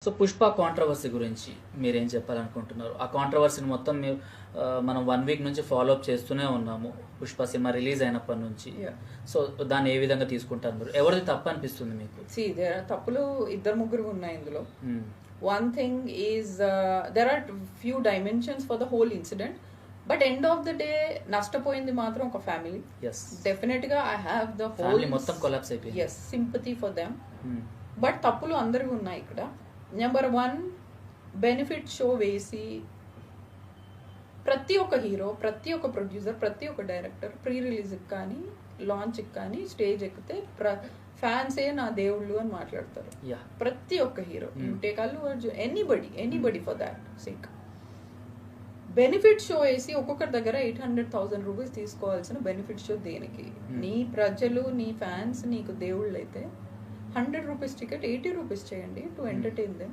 So 'Pushpa' controversy గురించి మీరేం చెప్పాలనుకుంటున్నారు? ఆ కాంట్రవర్సీని మొత్తం మనం 1 వీక్ నుంచి ఫాలో అప్ చేస్తూనే ఉన్నాము. 'పుష్ప' సినిమా రిలీజ్ అయినప్పటి నుంచి. Yeah. సో దాన్ని ఏ విధంగా తీసుకుంటారు మీరు? ఎవరిది తప్పు అనిపిస్తుంది మీకు? See, there are తప్పులు ఇద్దరు ముగ్గురు ఉన్నాయి ఇందులో. Hmm. One thing is there are few dimensions for the whole incident, but end of the day నష్టపోయింది మాత్రం ఒక ఫ్యామిలీ. Yes. Definitely గా I have the whole family మొత్తం కొలాప్స్ అయిపోయింది. yes sympathy for them. Hmm. But తప్పులు అందరివి ఉన్నాయి ఇక్కడ. నెంబర్ 1, బెనిఫిట్ షో వేసి ప్రతి ఒక్క హీరో, ప్రతి ఒక్క ప్రొడ్యూసర్, ప్రతి ఒక్క డైరెక్టర్ ప్రీ రిలీజ్కి కానీ లాంచ్కి కానీ స్టేజ్ ఎక్కితే ఫ్యాన్సే నా దేవుళ్ళు అని మాట్లాడతారు. Yeah. ప్రతి ఒక్క hero, take Allu Arjun, anybody for that sake. Benefit show వేసి ఒక్కొక్కరి దగ్గర 800,000 రూపీస్ తీసుకోవాల్సిన బెనిఫిట్ షో దేనికి? నీ ప్రజలు, నీ ఫ్యాన్స్ నీకు దేవుళ్ళు అయితే 100 రూపీస్ టికెట్ 80 రూపీస్ చేయండి టు ఎంటర్టైన్ దెమ్.